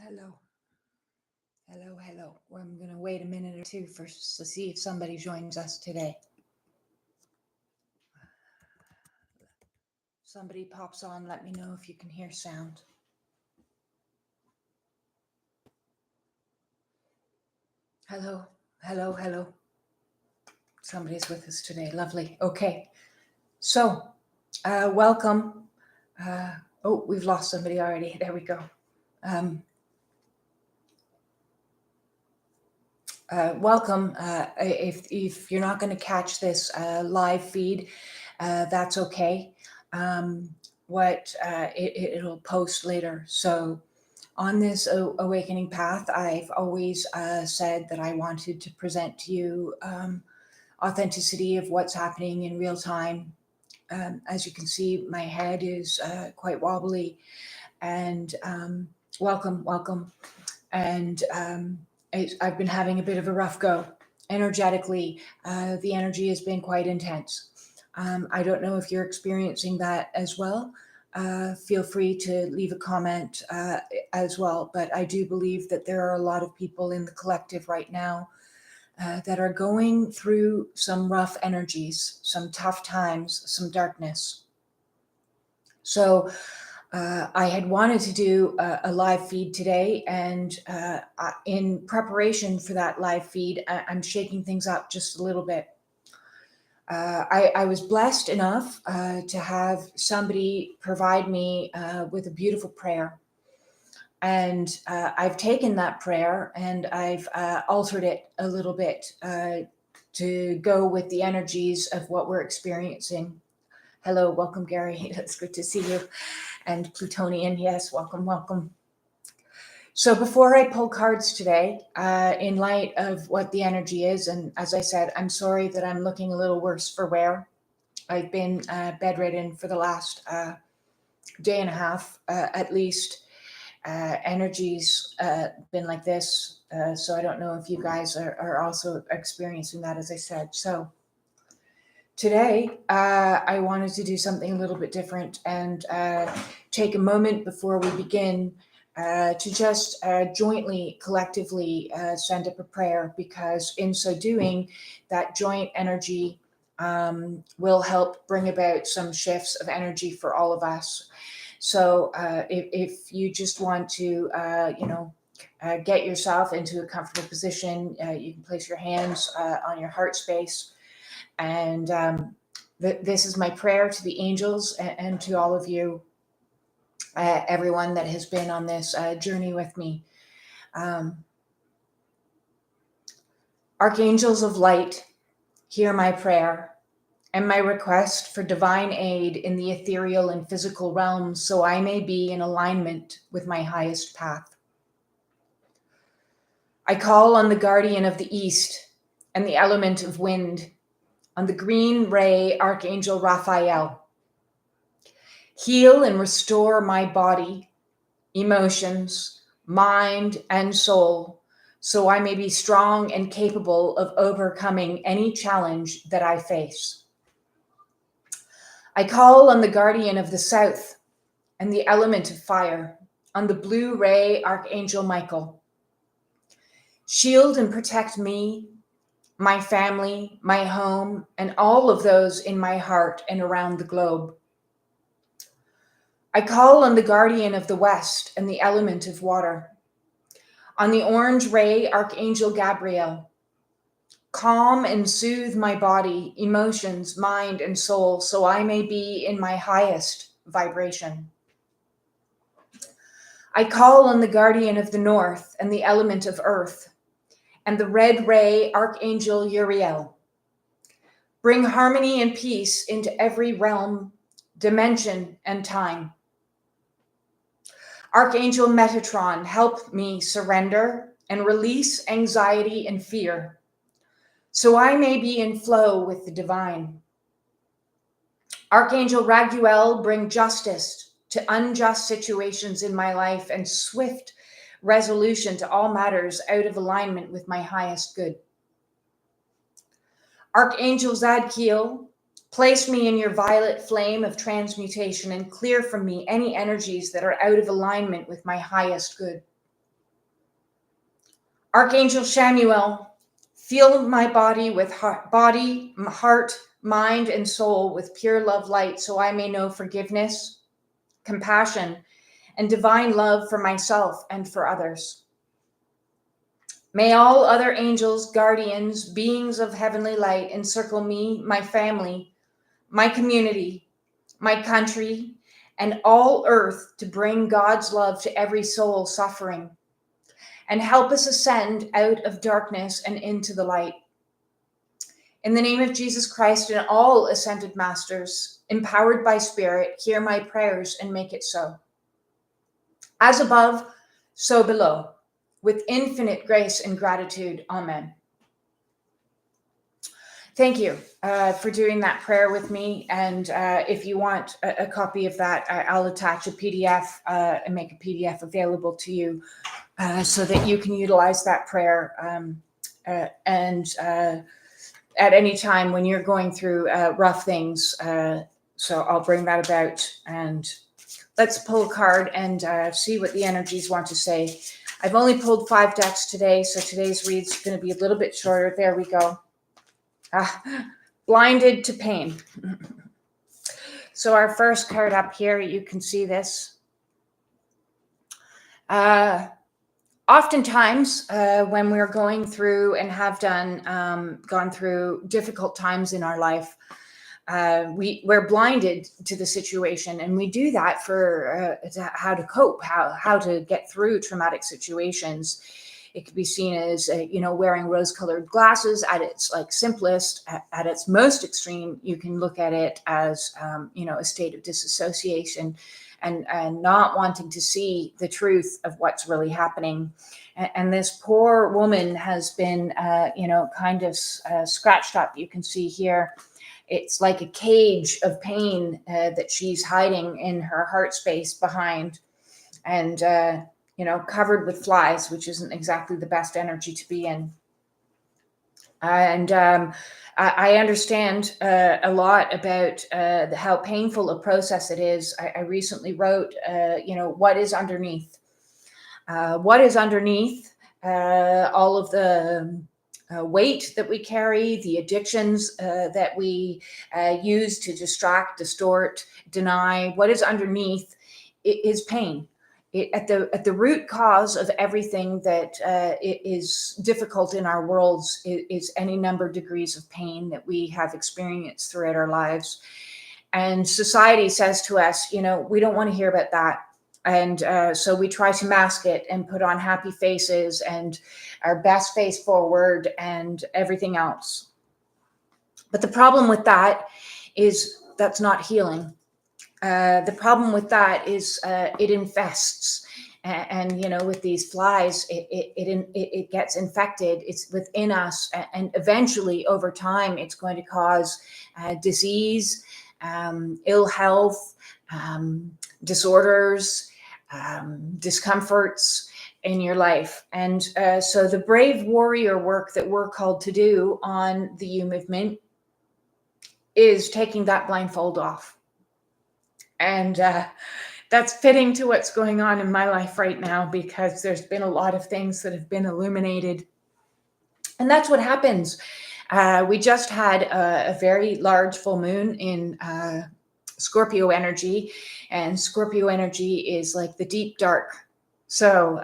Hello. Hello, hello. I'm going to wait a minute or two first to see if somebody joins us today. Somebody pops on, let me know if you can hear sound. Hello, hello, hello. Somebody's with us today. Lovely. Okay. So, welcome. Oh, we've lost somebody already. There we go. Welcome. If you're not going to catch this live feed, that's okay. It'll post later. So on this awakening path, I've always said that I wanted to present to you authenticity of what's happening in real time. As you can see, my head is quite wobbly, and welcome. And I've been having a bit of a rough go. Energetically, the energy has been quite intense. I don't know if you're experiencing that as well. Feel free to leave a comment as well. But I do believe that there are a lot of people in the collective right now that are going through some rough energies, some tough times, some darkness. So I had wanted to do a live feed today, and in preparation for that live feed, I'm shaking things up just a little bit. I was blessed enough to have somebody provide me with a beautiful prayer. And I've taken that prayer and I've altered it a little bit to go with the energies of what we're experiencing. Hello, welcome, Gary. That's good to see you. And Plutonian, yes, welcome. So before I pull cards today, in light of what the energy is, and as I said, I'm sorry that I'm looking a little worse for wear. I've been bedridden for the last day and a half, at least. Energy's been like this, so I don't know if you guys are also experiencing that, as I said. So today, I wanted to do something a little bit different and take a moment before we begin to just jointly, collectively send up a prayer, because in so doing, that joint energy will help bring about some shifts of energy for all of us. So if you just want to, get yourself into a comfortable position, you can place your hands on your heart space. And this is my prayer to the angels and to all of you, everyone that has been on this journey with me. Archangels of light, hear my prayer and my request for divine aid in the ethereal and physical realms, so I may be in alignment with my highest path. I call on the guardian of the east and the element of wind, on the green ray Archangel Raphael. Heal and restore my body, emotions, mind, and soul, so I may be strong and capable of overcoming any challenge that I face. I call on the guardian of the south and the element of fire, on the blue ray Archangel Michael. Shield and protect me, my family, my home, and all of those in my heart and around the globe. I call on the guardian of the west and the element of water, on the orange ray Archangel Gabriel. Calm and soothe my body, emotions, mind, and soul, so I may be in my highest vibration. I call on the guardian of the north and the element of earth, and the red ray Archangel Uriel. Bring harmony and peace into every realm, dimension, and time. Archangel Metatron, help me surrender and release anxiety and fear, so I may be in flow with the divine. Archangel Raguel, bring justice to unjust situations in my life and swift resolution to all matters out of alignment with my highest good. Archangel Zadkiel, place me in your violet flame of transmutation and clear from me any energies that are out of alignment with my highest good. Archangel Samuel, fill my body with heart, mind, and soul with pure love light, so I may know forgiveness, compassion, and divine love for myself and for others. May all other angels, guardians, beings of heavenly light encircle me, my family, my community, my country, and all earth to bring God's love to every soul suffering and help us ascend out of darkness and into the light. In the name of Jesus Christ and all ascended masters, empowered by Spirit, hear my prayers and make it so. As above, so below, with infinite grace and gratitude. Amen. Thank you for doing that prayer with me. And if you want a copy of that, I'll attach a PDF and make a PDF available to you so that you can utilize that prayer. And at any time when you're going through rough things. So I'll bring that about, and let's pull a card and see what the energies want to say. I've only pulled 5 decks today, so today's read's going to be a little bit shorter. There we go. Blinded to pain. So our first card up here, you can see this. Oftentimes, when we're going through and have gone through difficult times in our life, we're blinded to the situation, and we do that for how to cope, how to get through traumatic situations. It could be seen as wearing rose-colored glasses at its simplest. At its most extreme, you can look at it as a state of disassociation and not wanting to see the truth of what's really happening. And this poor woman has been kind of scratched up. You can see here, it's like a cage of pain that she's hiding in her heart space behind, and covered with flies, which isn't exactly the best energy to be in. And I understand a lot about how painful a process it is. I recently wrote, what is underneath? What is underneath all of the weight that we carry, the addictions that we use to distract, distort, deny? What is underneath is pain. At the root cause of everything that is difficult in our worlds is any number of degrees of pain that we have experienced throughout our lives. And society says to us, we don't want to hear about that. And so we try to mask it and put on happy faces and our best face forward and everything else. But the problem with that is that's not healing. The problem with that is it infests, and with these flies, it gets infected. It's within us, and eventually, over time, it's going to cause disease, ill health, disorders, discomforts in your life. And so the brave warrior work that we're called to do on the You Movement is taking that blindfold off. And that's fitting to what's going on in my life right now, because there's been a lot of things that have been illuminated. And that's what happens. We just had a very large full moon in Scorpio energy, and Scorpio energy is like the deep dark. So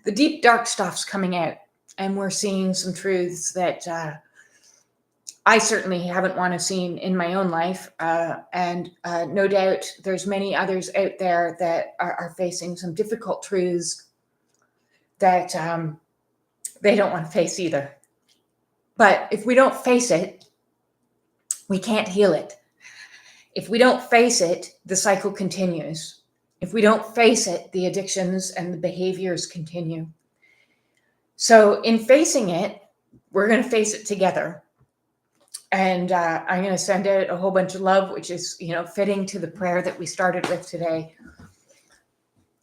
the deep dark stuff's coming out, and we're seeing some truths that I certainly haven't want to seen in my own life. And no doubt there's many others out there that are facing some difficult truths that they don't want to face either. But if we don't face it, we can't heal it. If we don't face it, the cycle continues. If we don't face it, the addictions and the behaviors continue. So in facing it, we're going to face it together. And I'm going to send out a whole bunch of love, which is, fitting to the prayer that we started with today.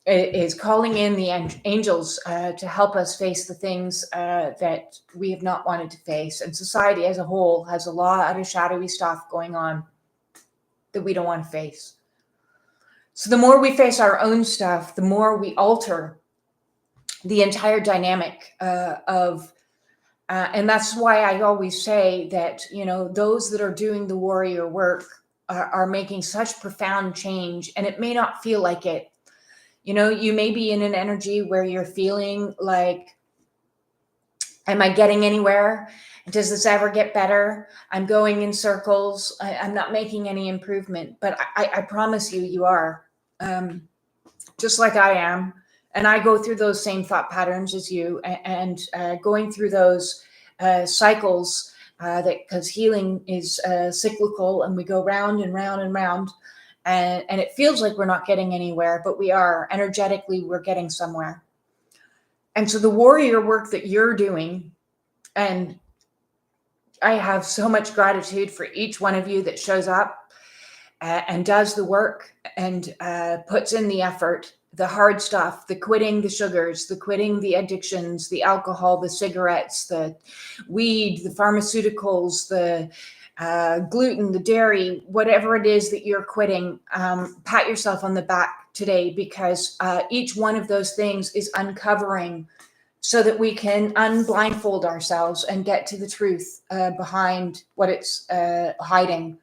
It is calling in the angels to help us face the things that we have not wanted to face. And society as a whole has a lot of shadowy stuff going on that we don't want to face. So the more we face our own stuff, the more we alter the entire dynamic of and that's why I always say that, those that are doing the warrior work are making such profound change, and it may not feel like it. You may be in an energy where you're feeling like, am I getting anywhere? Does this ever get better? I'm going in circles. I'm not making any improvement, but I promise you, you are. Just like I am. And I go through those same thought patterns as you, and going through those cycles, because healing is cyclical, and we go round and round and round, and it feels like we're not getting anywhere, but we are. Energetically, we're getting somewhere. And so the warrior work that you're doing, and I have so much gratitude for each one of you that shows up and does the work and puts in the effort, the hard stuff, the quitting the sugars, the quitting the addictions, the alcohol, the cigarettes, the weed, the pharmaceuticals, the gluten, the dairy, whatever it is that you're quitting. Pat yourself on the back today, because each one of those things is uncovering, so that we can unblindfold ourselves and get to the truth behind what it's hiding.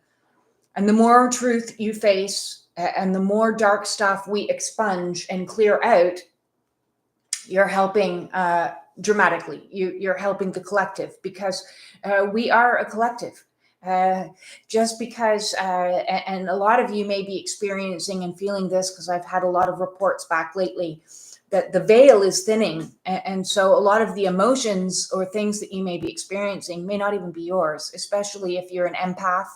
And the more truth you face and the more dark stuff we expunge and clear out, you're helping dramatically. You're helping the collective, because we are a collective. Just because, and a lot of you may be experiencing and feeling this, because I've had a lot of reports back lately, that the veil is thinning. And so a lot of the emotions or things that you may be experiencing may not even be yours, especially if you're an empath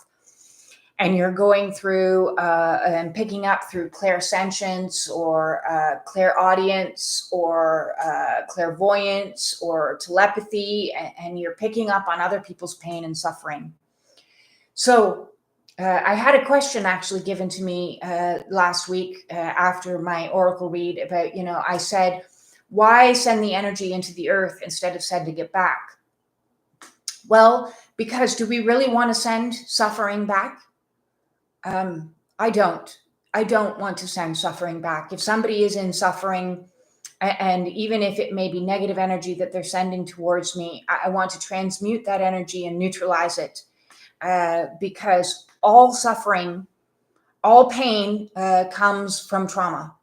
and you're going through and picking up through clairsentience or clairaudience or clairvoyance or telepathy, and you're picking up on other people's pain and suffering. So I had a question actually given to me last week after my oracle read about, I said, why send the energy into the earth instead of sending it back? Well, because do we really want to send suffering back? I don't want to send suffering back. If somebody is in suffering, and even if it may be negative energy that they're sending towards me, I want to transmute that energy and neutralize it, because all suffering, all pain comes from trauma.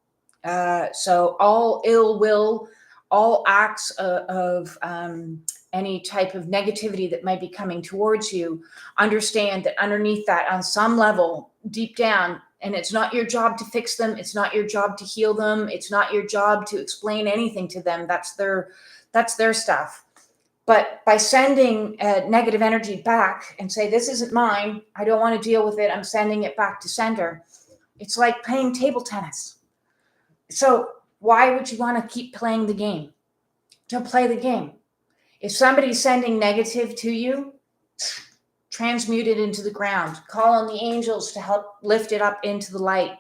So all ill will, all acts of any type of negativity that might be coming towards you, understand that underneath that, on some level, deep down, and it's not your job to fix them, it's not your job to heal them, it's not your job to explain anything to them. That's their stuff. But by sending negative energy back and say, this isn't mine, I don't want to deal with it, I'm sending it back to sender, it's like playing table tennis. So why would you want to keep playing the game? Don't play the game. If somebody's sending negative to you, transmute it into the ground. Call on the angels to help lift it up into the light.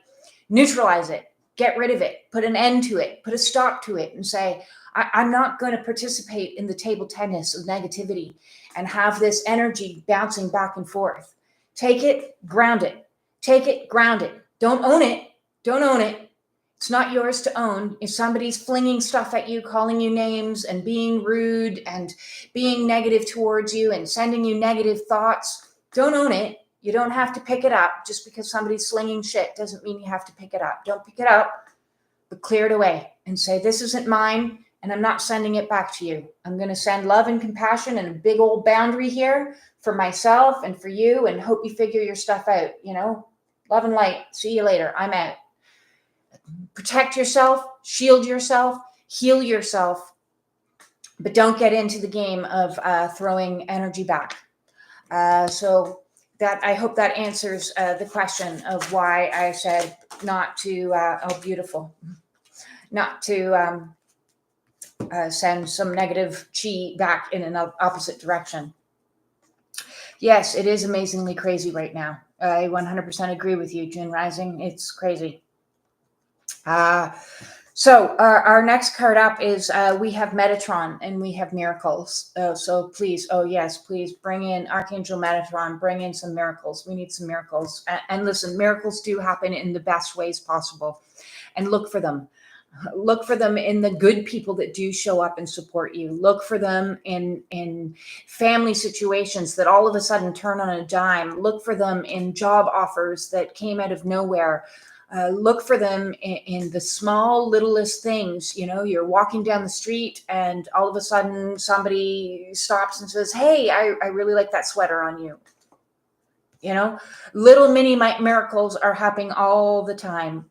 Neutralize it. Get rid of it. Put an end to it. Put a stop to it and say, I'm not going to participate in the table tennis of negativity and have this energy bouncing back and forth. Take it, ground it. Take it, ground it. Don't own it. Don't own it. It's not yours to own. If somebody's flinging stuff at you, calling you names and being rude and being negative towards you and sending you negative thoughts, don't own it. You don't have to pick it up. Just because somebody's slinging shit doesn't mean you have to pick it up. Don't pick it up, but clear it away and say, this isn't mine, and I'm not sending it back to you. I'm going to send love and compassion and a big old boundary here for myself and for you, and hope you figure your stuff out. Love and light. See you later. I'm out. Protect yourself, shield yourself, heal yourself, but don't get into the game of throwing energy back. So that, I hope that answers the question of why I said not to, beautiful, not to send some negative chi back in an opposite direction. Yes, it is amazingly crazy right now. I 100% agree with you, June Rising. It's crazy. So our next card up is we have Metatron and we have miracles. So please, please bring in Archangel Metatron, bring in some miracles. We need some miracles. And listen, miracles do happen in the best ways possible, and look for them. Look for them in the good people that do show up and support you. Look for them in family situations that all of a sudden turn on a dime. Look for them in job offers that came out of nowhere. Look for them in the small, littlest things. You know, you're walking down the street and all of a sudden somebody stops and says, hey, I really like that sweater on you. You know, little mini miracles are happening all the time.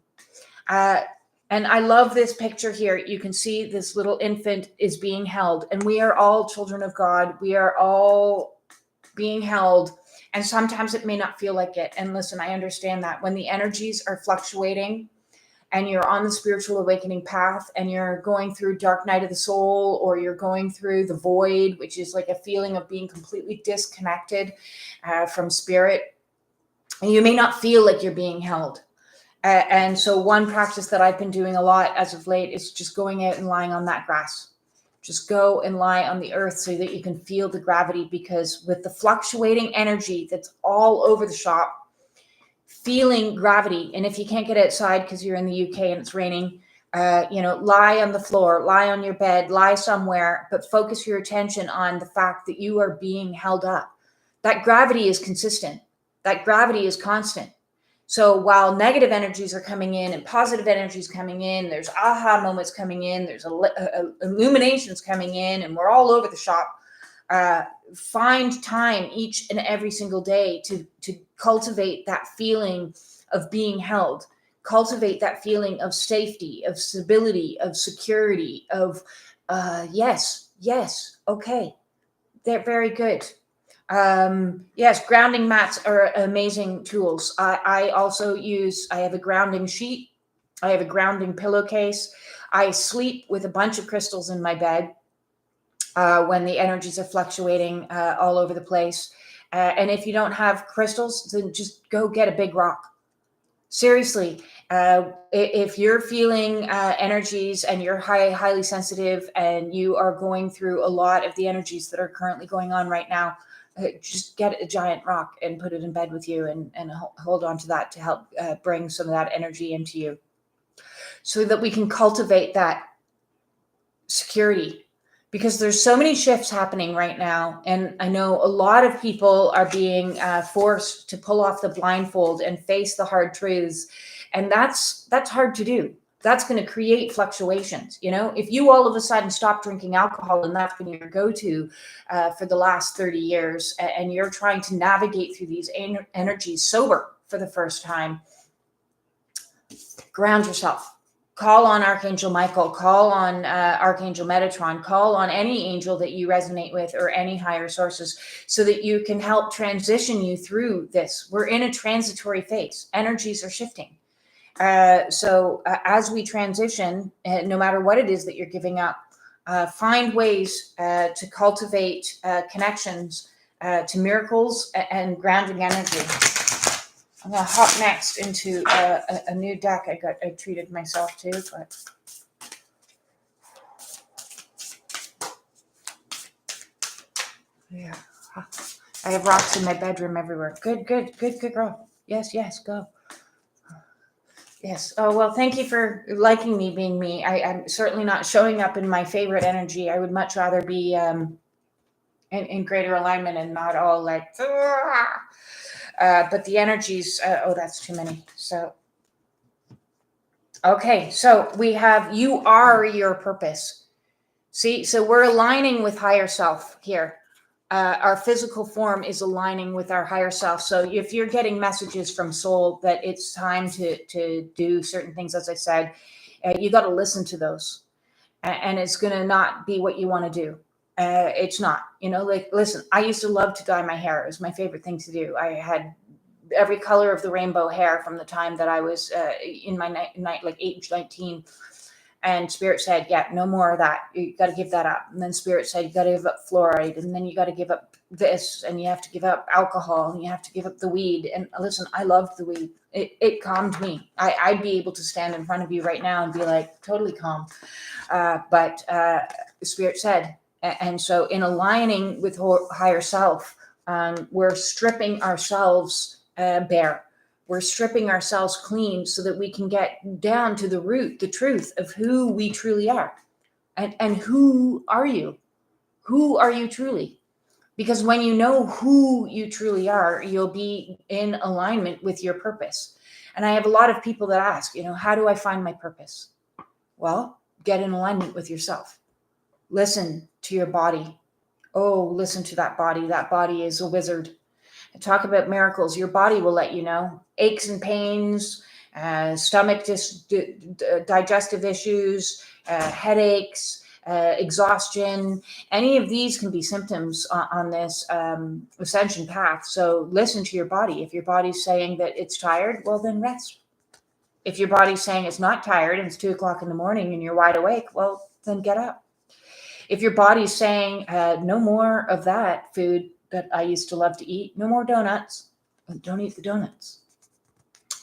And I love this picture here. You can see this little infant is being held, and we are all children of God. We are all being held, and sometimes it may not feel like it. And listen, I understand that when the energies are fluctuating and you're on the spiritual awakening path and you're going through dark night of the soul, or you're going through the void, which is like a feeling of being completely disconnected from spirit, and you may not feel like you're being held. And so one practice that I've been doing a lot as of late is just going out and lying on that grass. Just go and lie on the earth so that you can feel the gravity, because with the fluctuating energy that's all over the shop, feeling gravity. And if you can't get outside because you're in the UK and it's raining, lie on the floor, lie on your bed, lie somewhere, but focus your attention on the fact that you are being held up. That gravity is consistent. That gravity is constant. So while negative energies are coming in and positive energies coming in, there's aha moments coming in, there's illuminations coming in, and we're all over the shop. Find time each and every single day to cultivate that feeling of being held. Cultivate that feeling of safety, of stability, of security, of yes, okay, they're very good. Yes, grounding mats are amazing tools. I also I have a grounding sheet. I have a grounding pillowcase. I sleep with a bunch of crystals in my bed when the energies are fluctuating all over the place. And if you don't have crystals, then just go get a big rock. Seriously, if you're feeling energies and you're highly sensitive and you are going through a lot of the energies that are currently going on right now, just get a giant rock and put it in bed with you and hold on to that to help bring some of that energy into you, so that we can cultivate that security. Because there's so many shifts happening right now, and I know a lot of people are being forced to pull off the blindfold and face the hard truths, and that's hard to do. That's going to create fluctuations. You know, if you all of a sudden stop drinking alcohol and that's been your go-to for the last 30 years, and you're trying to navigate through these energies sober for the first time, ground yourself. Call on Archangel Michael, call on Archangel Metatron, call on any angel that you resonate with or any higher sources, so that you can help transition you through this. We're in a transitory phase. Energies are shifting. So as we transition, no matter what it is that you're giving up, find ways to cultivate connections to miracles and grounding energy. I'm going to hop next into a new deck I treated myself to, but yeah, I have rocks in my bedroom everywhere. Good girl. Yes, go. Yes. Oh, well, thank you for liking me being me. I'm certainly not showing up in my favorite energy. I would much rather be in greater alignment and not all like, but the energies, that's too many. So, okay. So we have, you are your purpose. See, so we're aligning with higher self here. Our physical form is aligning with our higher self. So if you're getting messages from soul that it's time to do certain things, as I said, you got to listen to those, and it's going to not be what you want to do. It's not, like, listen, I used to love to dye my hair. It was my favorite thing to do. I had every color of the rainbow hair from the time that I was in my like age 19. And Spirit said, yeah, no more of that. You got to give that up. And then Spirit said, you got to give up fluoride. And then you got to give up this. And you have to give up alcohol. And you have to give up the weed. And listen, I loved the weed. It calmed me. I'd be able to stand in front of you right now and be like totally calm. But Spirit said, and so in aligning with higher self, we're stripping ourselves bare. We're stripping ourselves clean so that we can get down to the root, the truth of who we truly are. And who are you? Who are you truly? Because when you know who you truly are, you'll be in alignment with your purpose. And I have a lot of people that ask, how do I find my purpose? Well, get in alignment with yourself. Listen to your body. Oh, listen to that body. That body is a wizard. Talk about miracles. Your body will let you know. Aches and pains, stomach digestive issues, headaches, exhaustion. Any of these can be symptoms on this ascension path. So listen to your body. If your body's saying that it's tired, well, then rest. If your body's saying it's not tired and it's 2:00 in the morning and you're wide awake, well, then get up. If your body's saying no more of that food that I used to love to eat, no more donuts, don't eat the donuts.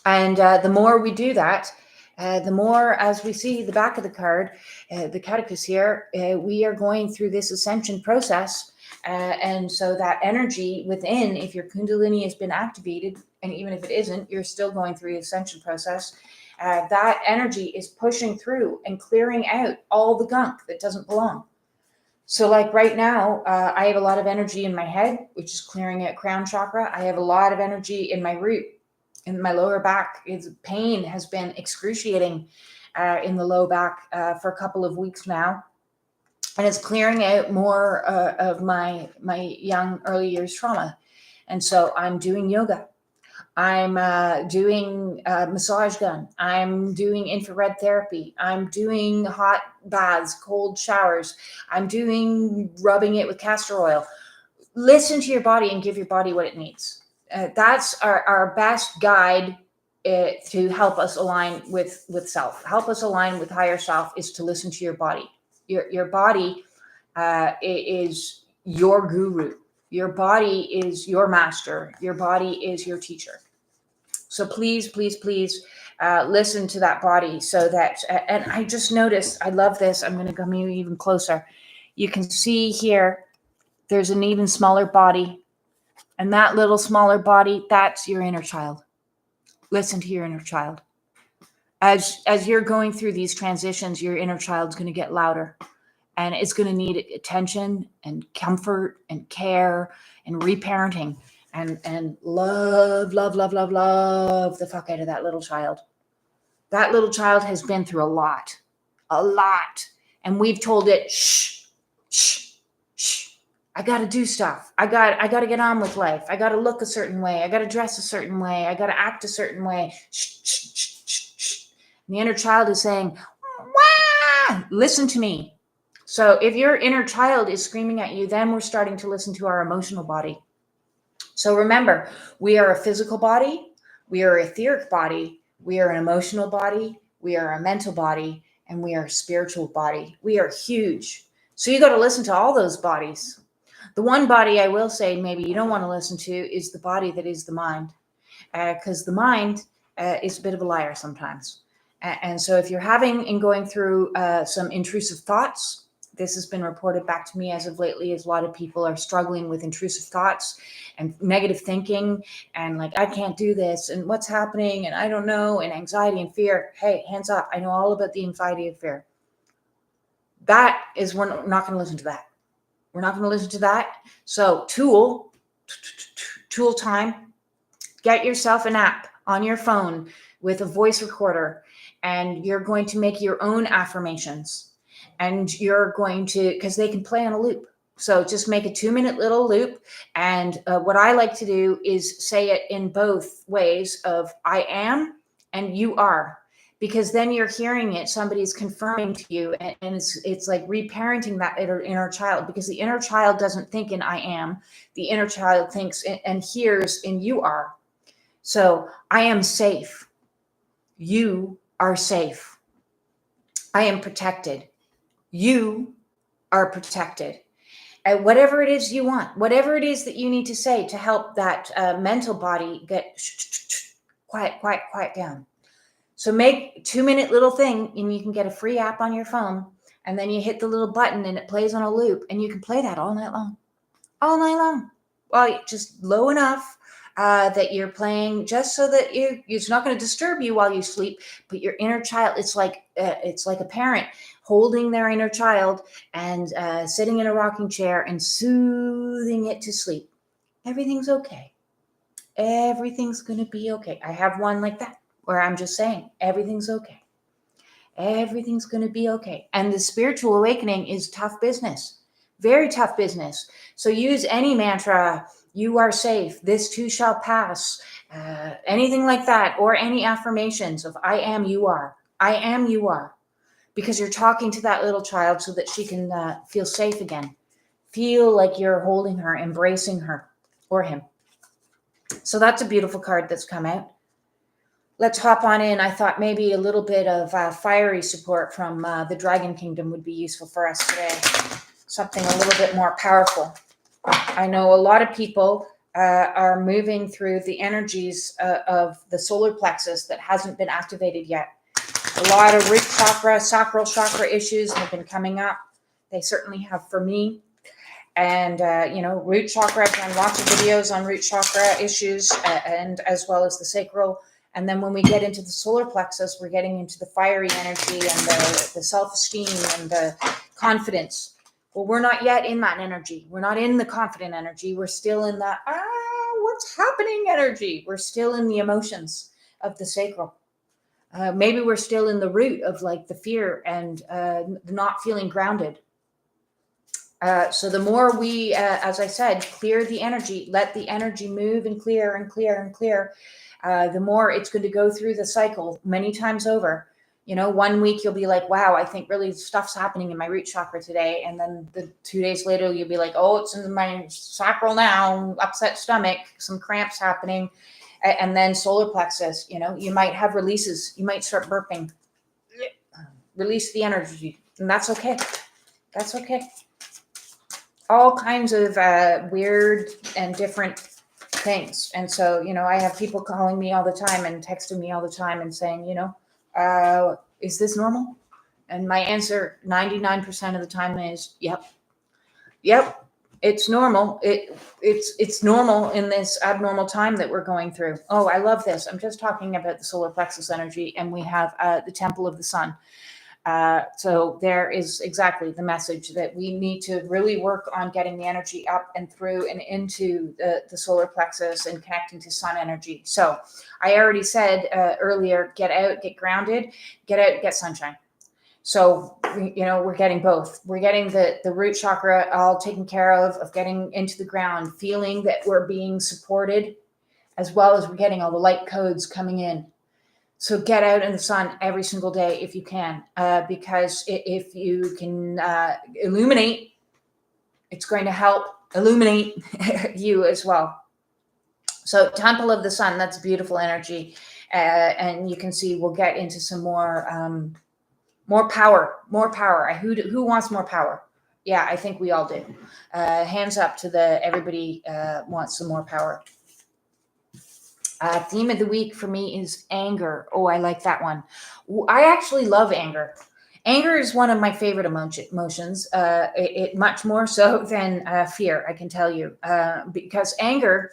And the more we do that, the more, as we see the back of the card, the catechist here, we are going through this ascension process. And so that energy within, if your Kundalini has been activated, and even if it isn't, you're still going through the ascension process. That energy is pushing through and clearing out all the gunk that doesn't belong. So like right now, I have a lot of energy in my head, which is clearing out crown chakra. I have a lot of energy in my root, in my lower back. Pain has been excruciating in the low back for a couple of weeks now. And it's clearing out more of my young early years trauma. And so I'm doing yoga. I'm doing massage gun. I'm doing infrared therapy. I'm doing hot baths, cold showers. I'm doing rubbing it with castor oil. Listen to your body and give your body what it needs. That's our best guide to help us align with self. Help us align with higher self is to listen to your body. Your body is your guru. Your body is your master. Your body is your teacher. So please, please, please listen to that body so that, and I just noticed, I love this. I'm going to come even closer. You can see here, there's an even smaller body. And that little smaller body, that's your inner child. Listen to your inner child. As you're going through these transitions, your inner child's going to get louder. And it's going to need attention and comfort and care and reparenting and love the fuck out of that little child. That little child has been through a lot. And we've told it, shh. I got to do stuff. I got to get on with life. I got to look a certain way. I got to dress a certain way. I got to act a certain way. Shh. And the inner child is saying, wah, listen to me. So if your inner child is screaming at you, then we're starting to listen to our emotional body. So remember, we are a physical body, we are an etheric body, we are an emotional body, we are a mental body, and we are a spiritual body. We are huge. So you got to listen to all those bodies. The one body I will say maybe you don't want to listen to is the body that is the mind, because the mind is a bit of a liar sometimes. And so if you're having and going through some intrusive thoughts, this has been reported back to me as of lately, as a lot of people are struggling with intrusive thoughts and negative thinking and like, I can't do this and what's happening and I don't know, and anxiety and fear. Hey, hands up. I know all about the anxiety and fear. That is, we're not going to listen to that. We're not going to listen to that. So tool time, get yourself an app on your phone with a voice recorder, and you're going to make your own affirmations. And you're going to, because they can play on a loop. So just make a 2-minute little loop. And what I like to do is say it in both ways of I am and you are, because then you're hearing it. Somebody's confirming to you. And it's like reparenting that inner child, because the inner child doesn't think in I am. The inner child thinks and hears in you are. So I am safe. You are safe. I am protected. You are protected. And whatever it is you want, whatever it is that you need to say to help that mental body get quiet down. So make a 2-minute little thing, and you can get a free app on your phone, and then you hit the little button and it plays on a loop, and you can play that all night long. Well, just low enough that you're playing just so that it's not going to disturb you while you sleep, but your inner child, it's like a parent holding their inner child and sitting in a rocking chair and soothing it to sleep. Everything's okay. Everything's going to be okay. I have one like that where I'm just saying everything's okay. Everything's going to be okay. And the spiritual awakening is tough business, very tough business. So use any mantra, you are safe, this too shall pass, anything like that, or any affirmations of I am, you are, I am, you are, because you're talking to that little child so that she can feel safe again. Feel like you're holding her, embracing her or him. So that's a beautiful card that's come out. Let's hop on in. I thought maybe a little bit of fiery support from the Dragon Kingdom would be useful for us today. Something a little bit more powerful. I know a lot of people are moving through the energies of the solar plexus that hasn't been activated yet. A lot of root chakra, sacral chakra issues have been coming up. They certainly have for me. And, root chakra, I've done lots of videos on root chakra issues and as well as the sacral. And then when we get into the solar plexus, we're getting into the fiery energy and the self-esteem and the confidence. Well, we're not yet in that energy. We're not in the confident energy. We're still in that, what's happening energy. We're still in the emotions of the sacral. Maybe we're still in the root of like the fear and not feeling grounded. So the more we, as I said, clear the energy, let the energy move and clear and clear and clear, the more it's going to go through the cycle many times over. 1 week you'll be like, wow, I think really stuff's happening in my root chakra today. And then 2 days later, you'll be like, oh, it's in my sacral now, upset stomach, some cramps happening. And then solar plexus, you might have releases. You might start burping. Release the energy. And that's okay. That's okay. All kinds of weird and different things. And so, I have people calling me all the time and texting me all the time and saying, is this normal? And my answer 99% of the time is, yep, it's normal. It's normal in this abnormal time that we're going through. Oh, I love this. I'm just talking about the solar plexus energy, and we have the temple of the sun. So there is exactly the message that we need to really work on getting the energy up and through and into the solar plexus and connecting to sun energy. So I already said earlier, get out, get grounded, get out, get sunshine. So, we're getting both. We're getting the root chakra all taken care of getting into the ground, feeling that we're being supported, as well as we're getting all the light codes coming in. So get out in the sun every single day if you can, because if you can illuminate, it's going to help illuminate you as well. So Temple of the Sun, that's beautiful energy. And you can see we'll get into some more power. Who wants more power? Yeah, I think we all do. Hands up to everybody wants some more power. Theme of the week for me is anger. Oh, I like that one. I actually love anger. Anger is one of my favorite emotions. It much more so than fear, I can tell you, because anger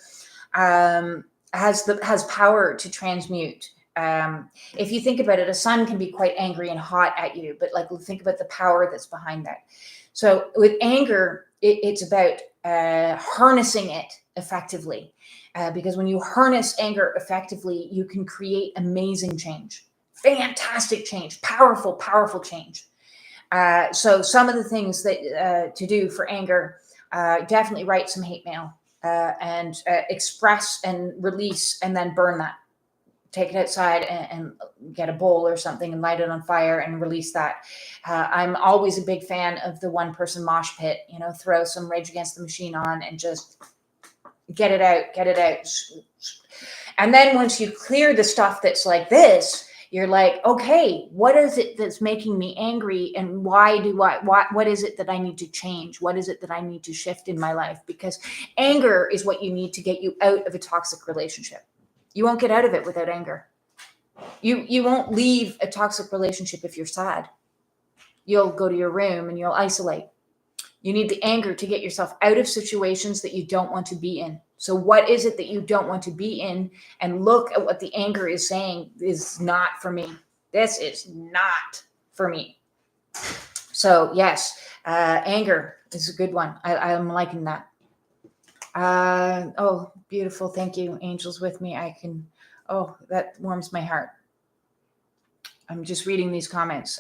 has power to transmute. If you think about it, a sun can be quite angry and hot at you, but think about the power that's behind that. So with anger, it's about harnessing it effectively. Because when you harness anger effectively, you can create amazing change, fantastic change, powerful change. So some of the things that to do for anger, definitely write some hate mail and express and release and then burn that. Take it outside and get a bowl or something and light it on fire and release that. I'm always a big fan of the one person mosh pit, throw some Rage Against the Machine on and just get it out. And then once you clear the stuff that's like this, you're like, okay, what is it that's making me angry? And what is it that I need to change? What is it that I need to shift in my life? Because anger is what you need to get you out of a toxic relationship. You won't get out of it without anger. You won't leave a toxic relationship if you're sad. You'll go to your room and you'll isolate. You need the anger to get yourself out of situations that you don't want to be in. So what is it that you don't want to be in? And look at what the anger is saying is not for me. This is not for me. So yes, anger is a good one. I'm liking that. Oh, beautiful. Thank you. Angels with me. Oh, that warms my heart. I'm just reading these comments.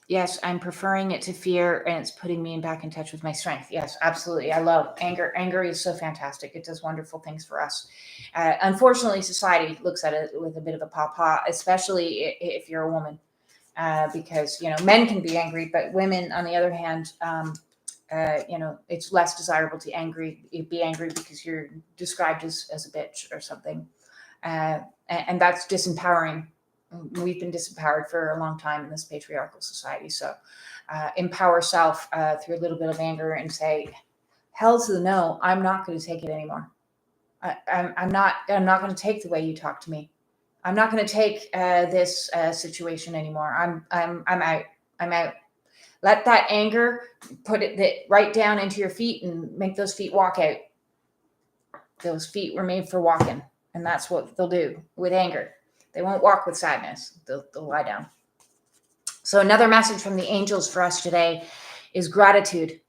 Yes, I'm preferring it to fear, and it's putting me back in touch with my strength. Yes, absolutely. I love anger. Anger is so fantastic. It does wonderful things for us. Unfortunately, society looks at it with a bit of a pawpaw, especially if you're a woman, because, men can be angry, but women, on the other hand, it's less desirable to be angry because you're described as a bitch or something. And that's disempowering. We've been disempowered for a long time in this patriarchal society. So empower self through a little bit of anger and say, hell to the no, I'm not going to take it anymore. I'm not going to take the way you talk to me. I'm not going to take this situation anymore. I'm out. I'm out. Let that anger, put it right down into your feet and make those feet walk out. Those feet were made for walking. And that's what they'll do with anger. They won't walk with sadness. They'll lie down. So another message from the angels for us today is gratitude.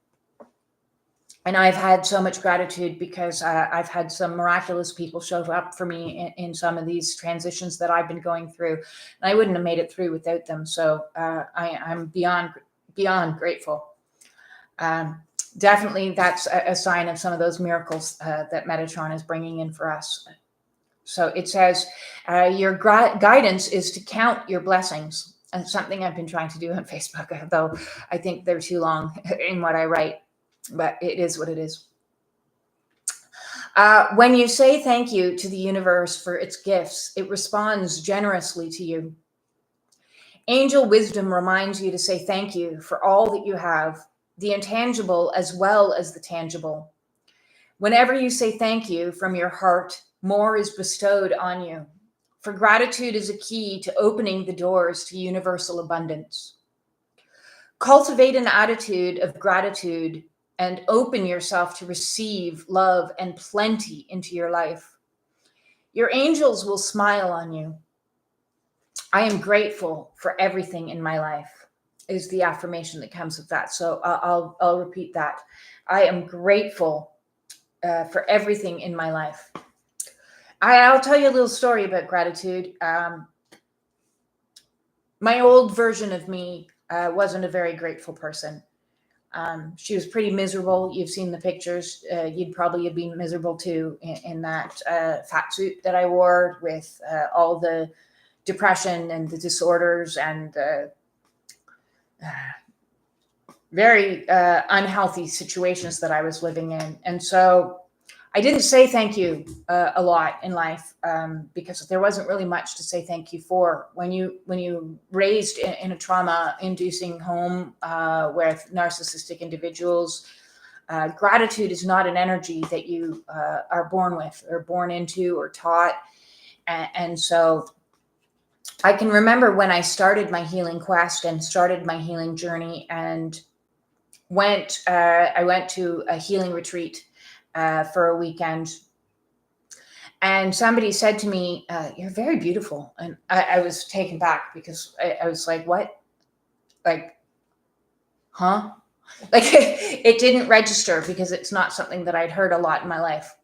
And I've had so much gratitude because I've had some miraculous people show up for me in some of these transitions that I've been going through. And I wouldn't have made it through without them. So I'm beyond grateful. Definitely that's a sign of some of those miracles that Metatron is bringing in for us. So it says, your guidance is to count your blessings. And something I've been trying to do on Facebook, though I think they're too long in what I write, but it is what it is. When you say thank you to the universe for its gifts, it responds generously to you. Angel wisdom reminds you to say thank you for all that you have, the intangible as well as the tangible. Whenever you say thank you from your heart, more is bestowed on you. For gratitude is a key to opening the doors to universal abundance. Cultivate an attitude of gratitude and open yourself to receive love and plenty into your life. Your angels will smile on you. I am grateful for everything in my life, is the affirmation that comes with that. So I'll repeat that. I am grateful for everything in my life. I'll tell you a little story about gratitude. My old version of me wasn't a very grateful person. She was pretty miserable. You've seen the pictures. You'd probably have been miserable too in that fat suit that I wore with all the depression and the disorders and very unhealthy situations that I was living in. And so I didn't say thank you a lot in life because there wasn't really much to say thank you for. When you raised in a trauma-inducing home with narcissistic individuals, gratitude is not an energy that you are born with or born into or taught. And so I can remember when I started my healing quest and started my healing journey and I went to a healing retreat for a weekend. And somebody said to me, you're very beautiful. And I was taken back because I was like, what? Like, huh? Like it didn't register because it's not something that I'd heard a lot in my life.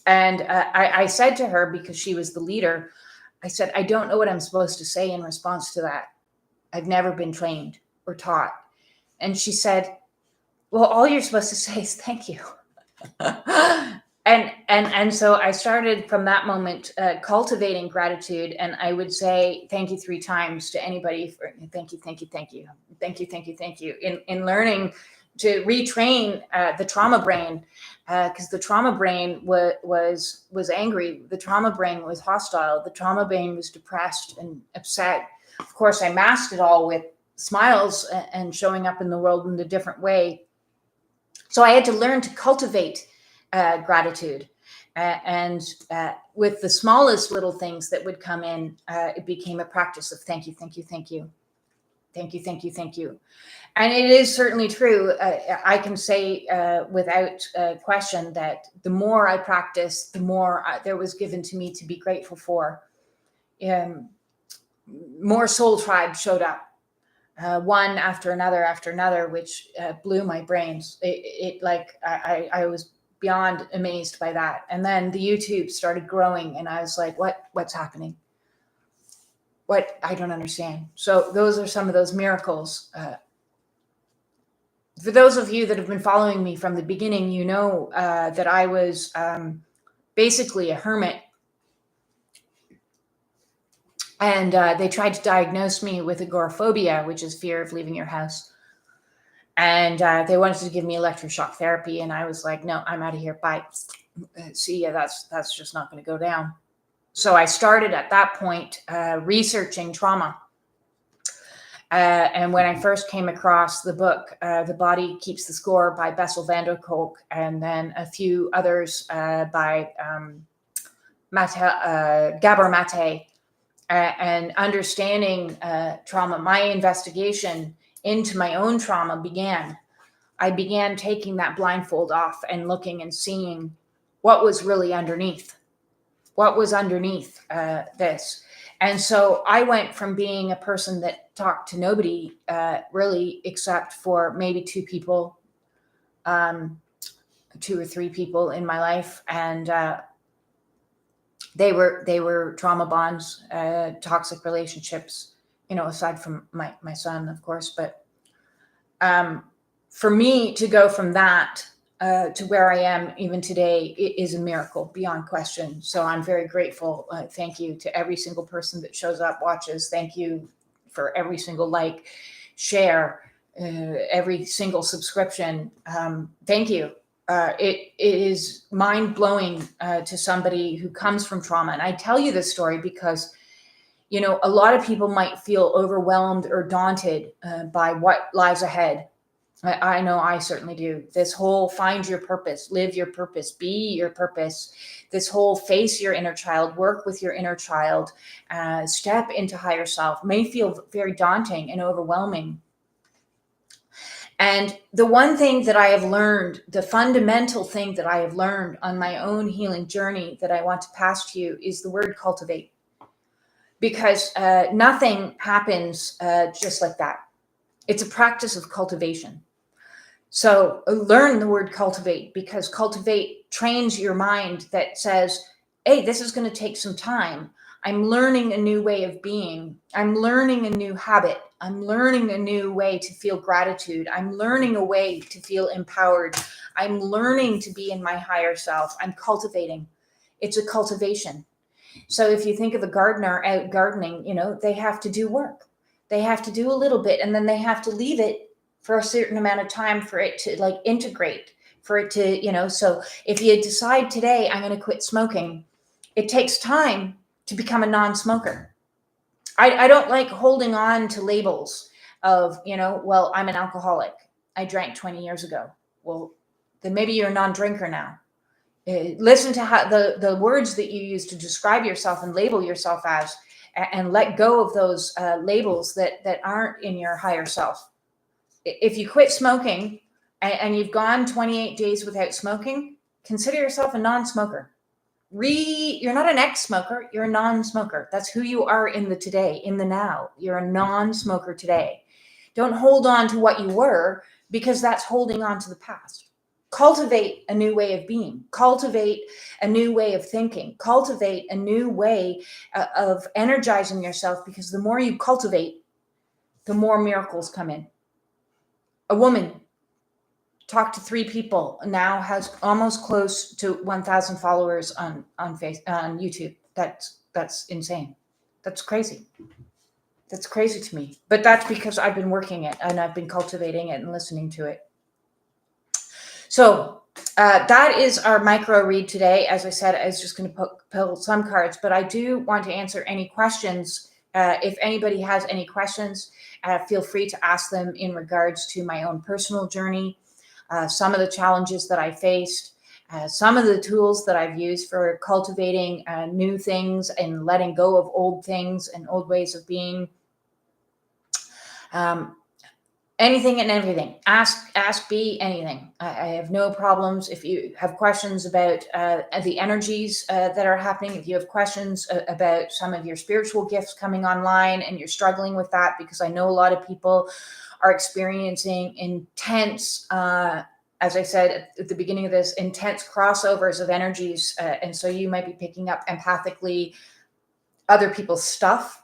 And I said to her, because she was the leader, I said, I don't know what I'm supposed to say in response to that. I've never been trained or taught. And she said, well, all you're supposed to say is thank you. And so I started from that moment cultivating gratitude, and I would say thank you 3 times to anybody for thank you, thank you, thank you, thank you, thank you, thank you. In learning to retrain the trauma brain, because the trauma brain was angry, the trauma brain was hostile, the trauma brain was depressed and upset. Of course, I masked it all with smiles and showing up in the world in a different way. So I had to learn to cultivate gratitude. And with the smallest little things that would come in, it became a practice of thank you, thank you, thank you. Thank you, thank you, thank you. And it is certainly true. I can say without question that the more I practiced, the more there was given to me to be grateful for. More soul tribes showed up, one after another, which blew my brains. I was beyond amazed by that. And then the YouTube started growing, and I was like, what's happening? I don't understand. So those are some of those miracles. For those of you that have been following me from the beginning, you know that I was basically a hermit. And they tried to diagnose me with agoraphobia, which is fear of leaving your house. And they wanted to give me electroshock therapy. And I was like, no, I'm out of here. Bye. See ya. That's just not going to go down. So I started at that point researching trauma. And when I first came across the book, The Body Keeps the Score by Bessel van der Kolk, and then a few others by Gabor Mate, and understanding trauma, my investigation into my own trauma began. I began taking that blindfold off and looking and seeing what was really underneath. What was underneath this? And so I went from being a person that talked to nobody really, except for maybe two people, 2 or 3 people in my life, and they were trauma bonds, toxic relationships, aside from my son, of course. But for me to go from that to where I am even today is a miracle beyond question. So I'm very grateful. Thank you to every single person that shows up, watches. Thank you for every single like, share, every single subscription. Thank you. It is mind-blowing to somebody who comes from trauma. And I tell you this story because, a lot of people might feel overwhelmed or daunted by what lies ahead. I know I certainly do. This whole find your purpose, live your purpose, be your purpose, this whole face your inner child, work with your inner child, step into higher self may feel very daunting and overwhelming. And the one thing that I have learned, the fundamental thing that I have learned on my own healing journey that I want to pass to you is the word cultivate. Because nothing happens just like that. It's a practice of cultivation. So learn the word cultivate, because cultivate trains your mind that says, hey, this is going to take some time. I'm learning a new way of being. I'm learning a new habit. I'm learning a new way to feel gratitude. I'm learning a way to feel empowered. I'm learning to be in my higher self. I'm cultivating. It's a cultivation. So if you think of a gardener out gardening, they have to do work. They have to do a little bit, and then they have to leave it for a certain amount of time for it to integrate, for it to, so if you decide today, I'm going to quit smoking, it takes time to become a non-smoker. I don't like holding on to labels of, well, I'm an alcoholic. I drank 20 years ago. Well, then maybe you're a non-drinker now. Listen to how the words that you use to describe yourself and label yourself as, and let go of those labels that aren't in your higher self. If you quit smoking and you've gone 28 days without smoking, consider yourself a non-smoker. You're not an ex-smoker, you're a non-smoker. That's who you are in the today, in the now. You're a non-smoker today. Don't hold on to what you were, because that's holding on to the past. Cultivate a new way of being. Cultivate a new way of thinking. Cultivate a new way of energizing yourself, because the more you cultivate, the more miracles come in. A woman talked to 3 people, now has almost close to 1,000 followers on YouTube. That's insane. That's crazy. That's crazy to me. But that's because I've been working it, and I've been cultivating it and listening to it. So that is our micro read today. As I said, I was just going to pull some cards, but I do want to answer any questions. If anybody has any questions, feel free to ask them in regards to my own personal journey, some of the challenges that I faced, some of the tools that I've used for cultivating new things and letting go of old things and old ways of being. Um, anything and everything. Ask B anything. I have no problems. If you have questions about the energies that are happening, if you have questions about some of your spiritual gifts coming online and you're struggling with that, because I know a lot of people are experiencing intense, as I said at the beginning of this, intense crossovers of energies. And so you might be picking up empathically other people's stuff.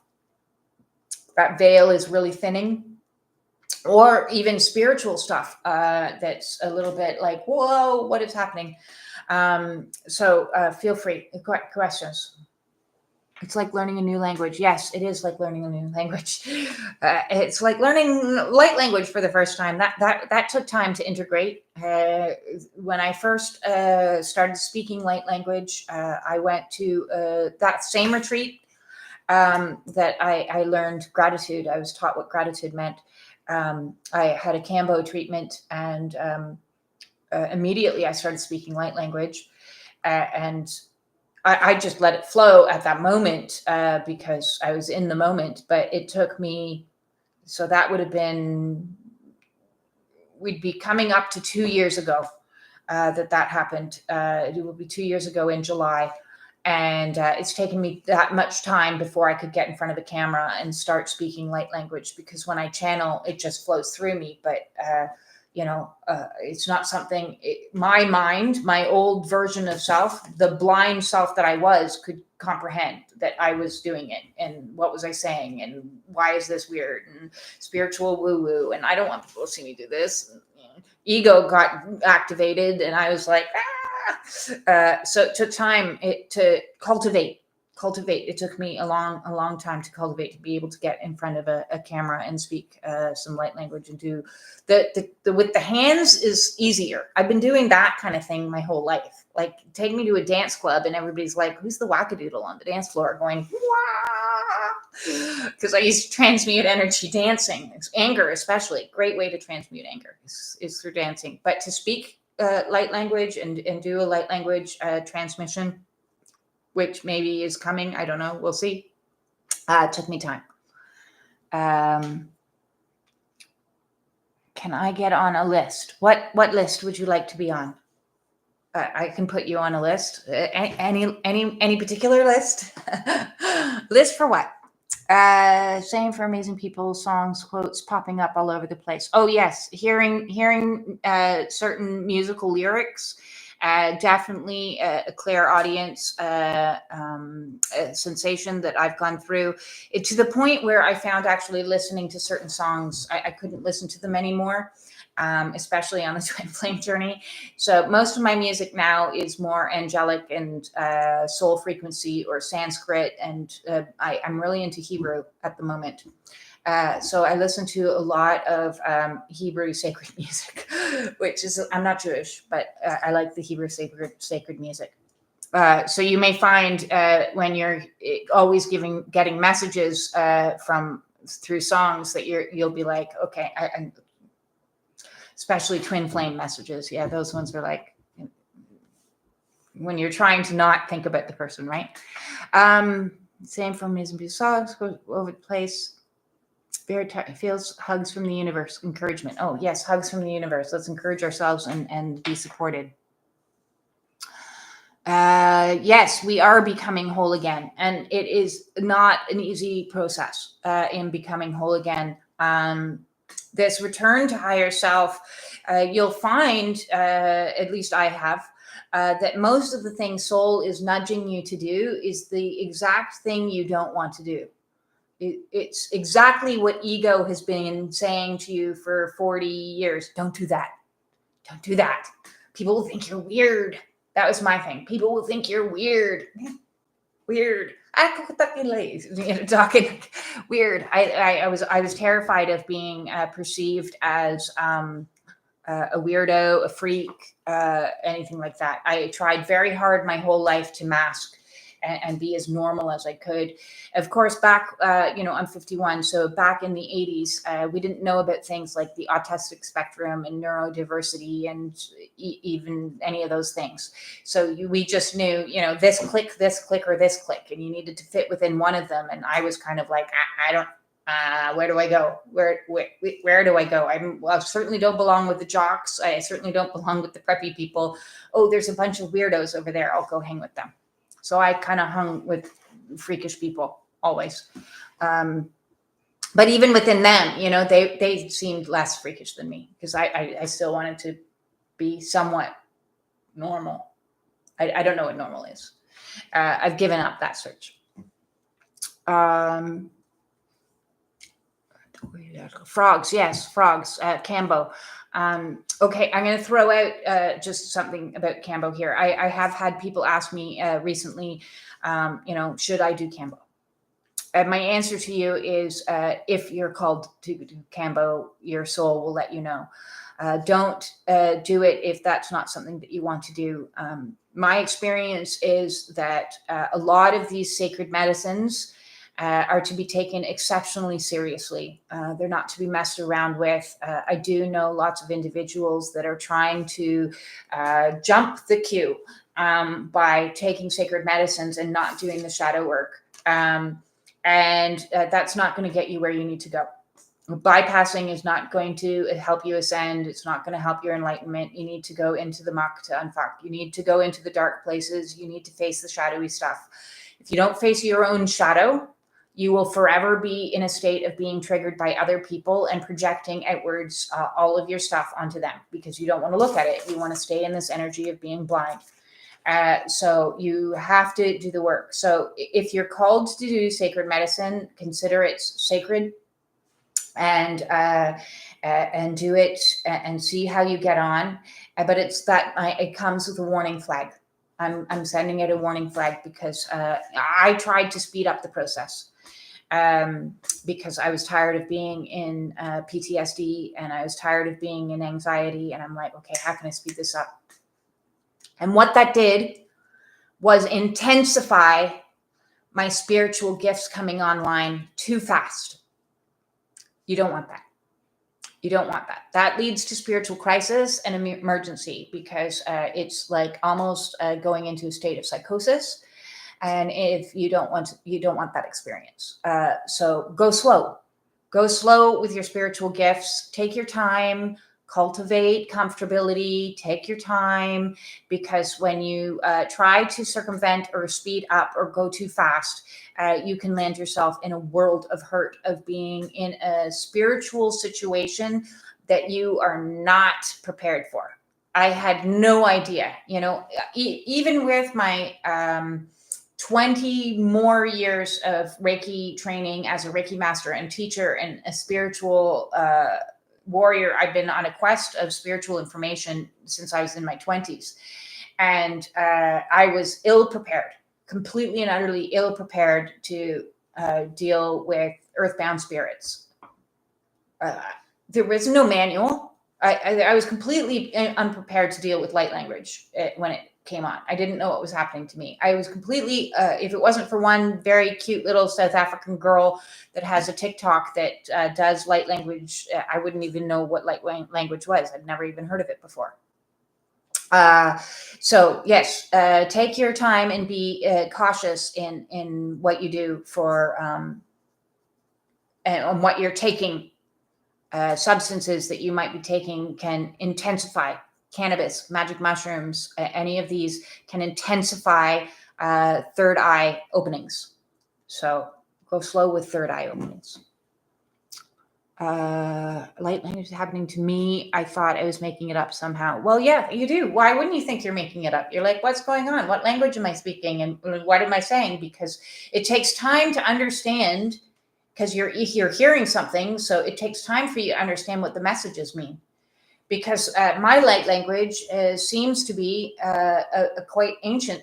That veil is really thinning. Or even spiritual stuff that's a little bit like, whoa, what is happening? So feel free. Questions. It's like learning a new language. Yes, it is like learning a new language. It's like learning light language for the first time. That took time to integrate. When I first started speaking light language, I went to that same retreat that I learned gratitude. I was taught what gratitude meant. I had a Cambo treatment, and immediately I started speaking light language, and I just let it flow at that moment because I was in the moment. But it took me, so that would have been, we'd be coming up to 2 years ago that happened. It will be 2 years ago in July. And it's taken me that much time before I could get in front of the camera and start speaking light language, because when I channel, it just flows through me. But, it's not something, my mind, my old version of self, the blind self that I was, could comprehend that I was doing it. And what was I saying? And why is this weird? And spiritual woo-woo. And I don't want people to see me do this. And, ego got activated, and I was like, so it took time to cultivate. It took me a long time to cultivate, to be able to get in front of a camera and speak some light language and do the with the hands is easier. I've been doing that kind of thing my whole life. Like, take me to a dance club and everybody's like, who's the wackadoodle on the dance floor going, because I used to transmute energy dancing. It's anger, especially. Great way to transmute anger is through dancing. But to speak light language and do a light language transmission, which maybe is coming, I don't know, we'll see. It took me time. Can I get on a list? What list would you like to be on? I can put you on a list. Any particular list? List for what? Same for amazing people, songs, quotes popping up all over the place. Oh yes, hearing certain musical lyrics, definitely a clairaudience sensation that I've gone through. It, to the point where I found actually listening to certain songs, I couldn't listen to them anymore. Especially on the twin flame journey. So most of my music now is more angelic and soul frequency or Sanskrit, and I'm really into Hebrew at the moment. So I listen to a lot of Hebrew sacred music, which is, I'm not Jewish, but I like the Hebrew sacred music. So you may find when you're always getting messages through songs that you'll be like, okay, especially twin flame messages. Yeah, those ones are like when you're trying to not think about the person, right? Same for amazing beautiful songs, go over the place. Spirit feels hugs from the universe, encouragement. Oh yes, hugs from the universe. Let's encourage ourselves and be supported. Yes, we are becoming whole again, and it is not an easy process in becoming whole again. This return to higher self, you'll find, at least I have, that most of the things soul is nudging you to do is the exact thing you don't want to do. It's exactly what ego has been saying to you for 40 years. Don't do that. Don't do that. People will think you're weird. That was my thing. People will think you're weird. Weird. Talking weird. I was terrified of being perceived as a weirdo, a freak, anything like that. I tried very hard my whole life to mask and be as normal as I could. Of course, back, I'm 51. So back in the 80s, we didn't know about things like the autistic spectrum and neurodiversity and even any of those things. So we just knew, this click, or this click, and you needed to fit within one of them. And I was kind of like, I don't Where do I go? Where do I go? I certainly don't belong with the jocks. I certainly don't belong with the preppy people. Oh, there's a bunch of weirdos over there. I'll go hang with them. So I kind of hung with freakish people always. But even within them, you know, they seemed less freakish than me because I still wanted to be somewhat normal. I don't know what normal is. I've given up that search. Frogs, yes, frogs, Cambo. Okay, I'm going to throw out just something about Cambo here. I have had people ask me recently, you know, should I do Cambo? My answer to you is if you're called to do Cambo, your soul will let you know. Don't do it if that's not something that you want to do. My experience is that a lot of these sacred medicines are to be taken exceptionally seriously. They're not to be messed around with. I do know lots of individuals that are trying to jump the queue by taking sacred medicines and not doing the shadow work. And that's not going to get you where you need to go. Bypassing is not going to help you ascend. It's not going to help your enlightenment. You need to go into the muck to unfuck. You need to go into the dark places. You need to face the shadowy stuff. If you don't face your own shadow, you will forever be in a state of being triggered by other people and projecting outwards all of your stuff onto them because you don't want to look at it. You want to stay in this energy of being blind. So you have to do the work. So if you're called to do sacred medicine, consider it sacred and do it and see how you get on. But it's that it comes with a warning flag. I'm sending it a warning flag because I tried to speed up the process because I was tired of being in PTSD and I was tired of being in anxiety. And I'm like, okay, how can I speed this up? And what that did was intensify my spiritual gifts coming online too fast. You don't want that. You don't want that. That leads to spiritual crisis and emergency because it's like almost going into a state of psychosis. And if you don't want that experience. So go slow. Go slow with your spiritual gifts. Take your time. Cultivate comfortability. Take your time, because when you try to circumvent or speed up or go too fast, you can land yourself in a world of hurt, of being in a spiritual situation that you are not prepared for. I had no idea, you know, even with my 20 more years of Reiki training as a Reiki master and teacher and a spiritual warrior. I've been on a quest of spiritual information since I was in my 20s. And I was ill-prepared, completely and utterly ill-prepared to deal with earthbound spirits. There was no manual. I was completely unprepared to deal with light language when it came on. I didn't know what was happening to me. I was completely, if it wasn't for one very cute little South African girl that has a TikTok that does light language, I wouldn't even know what light language was. I'd never even heard of it before. So yes, take your time and be cautious in what you do for, and on what you're taking. Substances that you might be taking can intensify. Cannabis, magic mushrooms, any of these can intensify third eye openings. So go slow with third eye openings. Light language is happening to me. I thought I was making it up somehow. Well, yeah, you do. Why wouldn't you think you're making it up? You're like, what's going on? What language am I speaking? And what am I saying? Because it takes time to understand, because you're hearing something. So it takes time for you to understand what the messages mean. Because my light language seems to be a quite ancient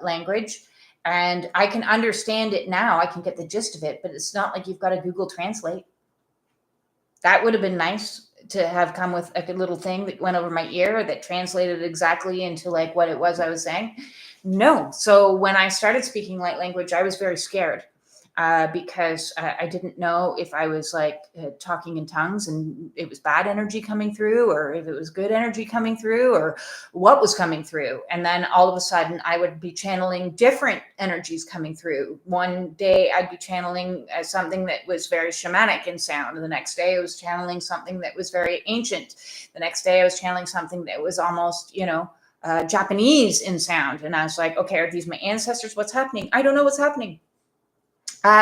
language, and I can understand it now. I can get the gist of it, but it's not like you've got to Google Translate. That would have been nice to have come with a little thing that went over my ear that translated exactly into like what it was I was saying. No. So when I started speaking light language, I was very scared. because I didn't know if I was like talking in tongues and it was bad energy coming through, or if it was good energy coming through, or what was coming through. And then all of a sudden I would be channeling different energies coming through. One day I'd be channeling something that was very shamanic in sound. The next day I was channeling something that was very ancient. The next day I was channeling something that was almost, Japanese in sound. And I was like, okay, are these my ancestors? What's happening? I don't know what's happening.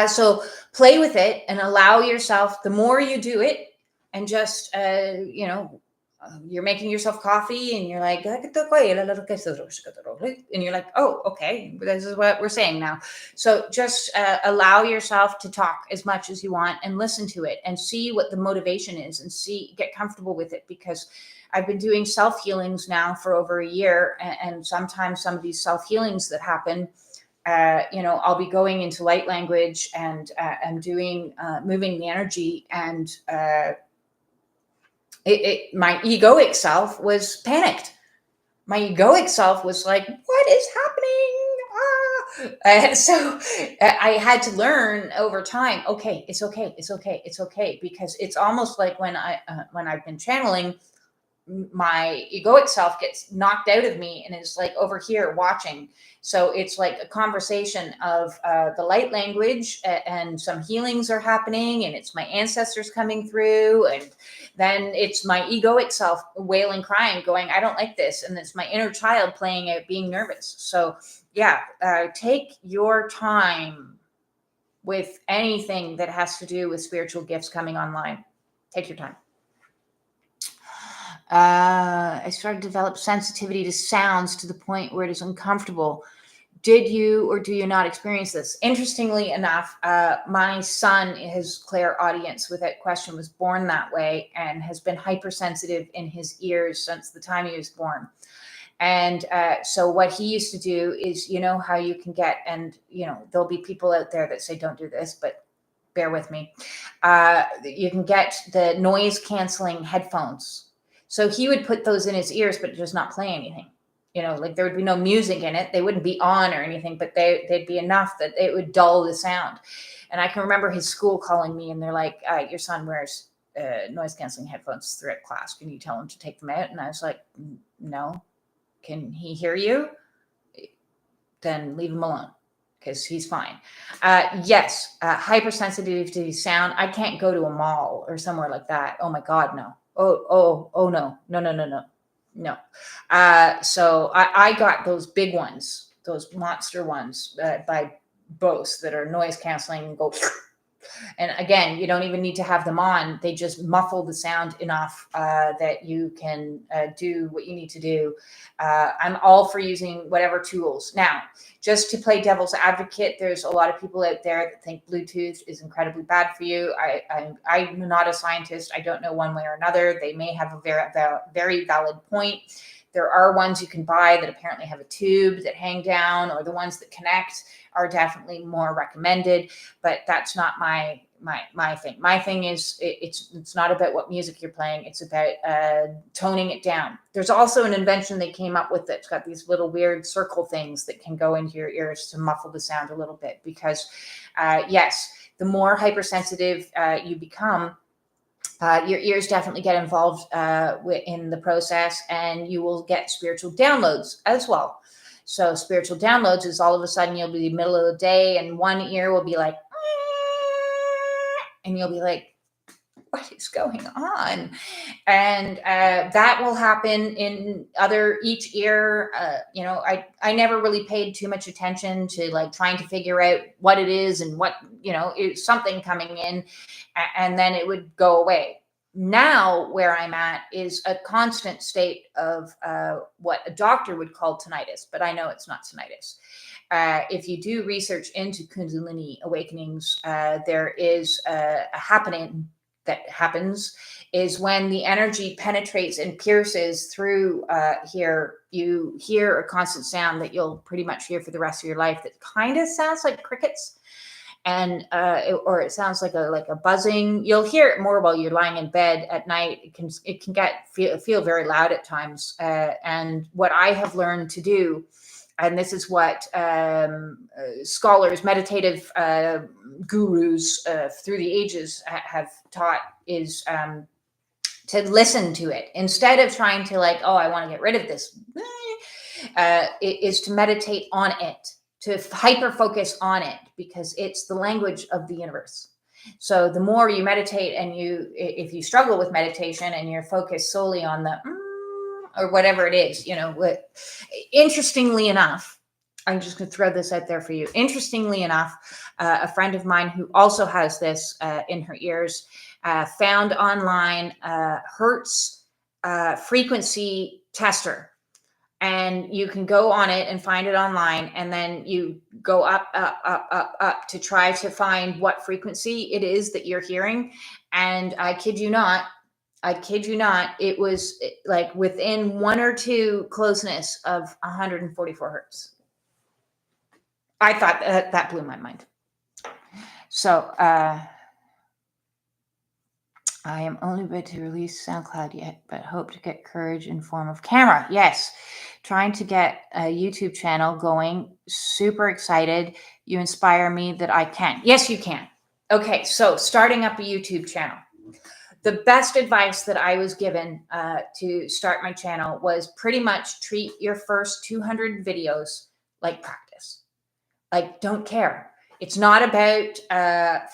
So play with it and allow yourself, the more you do it, and just, you're making yourself coffee and you're like, and you're like, oh, okay, this is what we're saying now. So just allow yourself to talk as much as you want and listen to it and see what the motivation is and get comfortable with it, because I've been doing self-healings now for over a year. And sometimes some of these self-healings that happen, I'll be going into light language and I'm doing moving the energy, and my egoic self was panicked. My egoic self was like, "What is happening?" So I had to learn over time. Okay, it's okay, it's okay, it's okay, because it's almost like when I've been channeling, my egoic self gets knocked out of me and is like over here watching. So it's like a conversation of the light language, and some healings are happening, and it's my ancestors coming through, and then it's my egoic self wailing, crying, going, I don't like this. And it's my inner child playing out, being nervous. So yeah, take your time with anything that has to do with spiritual gifts coming online. Take your time. I started to develop sensitivity to sounds to the point where it is uncomfortable. Did you or do you not experience this? Interestingly enough, my son, his clairaudience without question, was born that way and has been hypersensitive in his ears since the time he was born. And so what he used to do is, how you can get, and, there'll be people out there that say, don't do this, but bear with me. You can get the noise canceling headphones. So he would put those in his ears, but just not play anything. Like there would be no music in it. They wouldn't be on or anything, but they'd be enough that it would dull the sound. And I can remember his school calling me and they're like, your son wears noise canceling headphones throughout class. Can you tell him to take them out? And I was like, no. Can he hear you? Then leave him alone, because he's fine. Yes, hypersensitivity to sound. I can't go to a mall or somewhere like that. Oh my God, no. Oh no. No. So I got those big ones, those monster ones by Bose that are noise canceling and go. And again, you don't even need to have them on. They just muffle the sound enough that you can do what you need to do. I'm all for using whatever tools. Now, just to play devil's advocate, there's a lot of people out there that think Bluetooth is incredibly bad for you. I'm not a scientist. I don't know one way or another. They may have a very valid point. There are ones you can buy that apparently have a tube that hang down, or the ones that connect are definitely more recommended, but that's not my thing. My thing is it's not about what music you're playing. It's about toning it down. There's also an invention they came up with that's got these little weird circle things that can go into your ears to muffle the sound a little bit, because yes, the more hypersensitive you become, your ears definitely get involved in the process, and you will get spiritual downloads as well. So spiritual downloads is all of a sudden you'll be the middle of the day and one ear will be like, and you'll be like, what is going on? And that will happen in each ear. I never really paid too much attention to like trying to figure out what it is and what, it's something coming in, and then it would go away. Now where I'm at is a constant state of what a doctor would call tinnitus, but I know it's not tinnitus. If you do research into Kundalini awakenings, there is a happening that happens is when the energy penetrates and pierces through here, you hear a constant sound that you'll pretty much hear for the rest of your life that kind of sounds like crickets. And it sounds like a buzzing. You'll hear it more while you're lying in bed at night. It can feel very loud at times. And what I have learned to do and this is what scholars, meditative gurus through the ages have taught, is to listen to it instead of trying to like, oh, I want to get rid of this. It is to meditate on it, to hyper focus on it, because it's the language of the universe. So the more you meditate, and if you struggle with meditation and you're focused solely on the or whatever it is, interestingly enough, I'm just going to throw this out there for you. Interestingly enough, a friend of mine who also has this in her ears found online Hertz frequency tester. And you can go on it and find it online, and then you go up to try to find what frequency it is that you're hearing. And I kid you not, it was like within 1 or 2 closeness of 144 hertz. I thought that blew my mind. So I am only about to release SoundCloud yet, but hope to get courage in form of camera. Yes, trying to get a YouTube channel going. Super excited. You inspire me that I can. Yes, you can. Okay, so starting up a YouTube channel. The best advice that I was given to start my channel was pretty much treat your first 200 videos like practice. Like, don't care. It's not about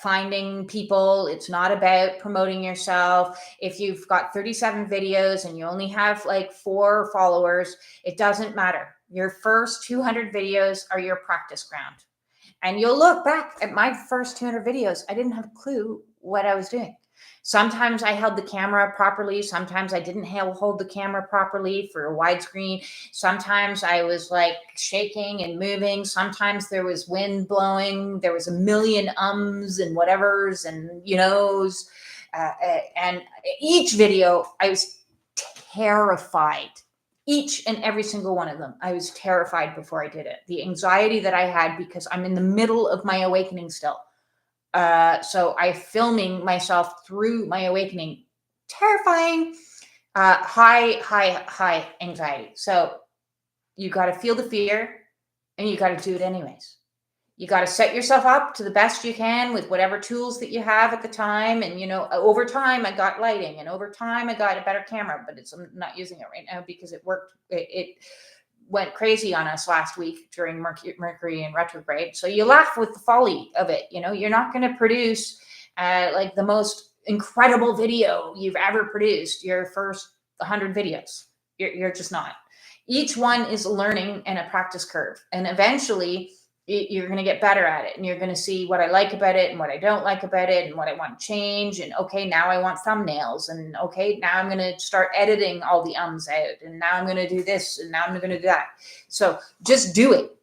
finding people. It's not about promoting yourself. If you've got 37 videos and you only have like 4 followers, it doesn't matter. Your first 200 videos are your practice ground. And you'll look back at my first 200 videos. I didn't have a clue what I was doing. Sometimes I held the camera properly. Sometimes I didn't hold the camera properly for a widescreen. Sometimes I was like shaking and moving. Sometimes there was wind blowing. There was a million ums and whatevers and knows. And each video, I was terrified. Each and every single one of them, I was terrified before I did it. The anxiety that I had, because I'm in the middle of my awakening still. So I'm filming myself through my awakening. Terrifying, high anxiety. So you got to feel the fear, and you got to do it anyways. You got to set yourself up to the best you can with whatever tools that you have at the time. And, over time I got lighting, and over time I got a better camera, but I'm not using it right now because it worked. It went crazy on us last week during Mercury in retrograde. So you laugh with the folly of it. You're not going to produce like the most incredible video you've ever produced your first 100 videos. You're just not. Each one is a learning and a practice curve. And eventually you're going to get better at it, and you're going to see what I like about it and what I don't like about it and what I want to change. And okay, now I want thumbnails, and okay, now I'm going to start editing all the ums out, and now I'm going to do this, and now I'm going to do that. So just do it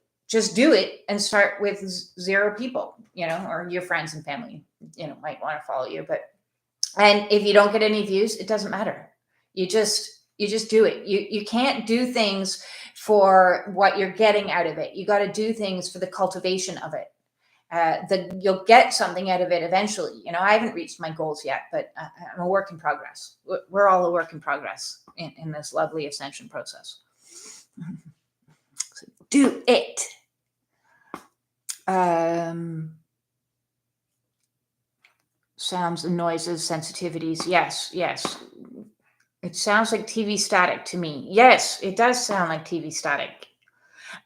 and start with 0 people, or your friends and family, might want to follow you. And if you don't get any views, it doesn't matter. You just do it. You can't do things for what you're getting out of it. You got to do things for the cultivation of it. You'll get something out of it eventually. I haven't reached my goals yet, but I'm a work in progress. We're all a work in progress in this lovely ascension process. So do it. Sounds and noises, sensitivities. Yes. It sounds like TV static to me. Yes, it does sound like TV static.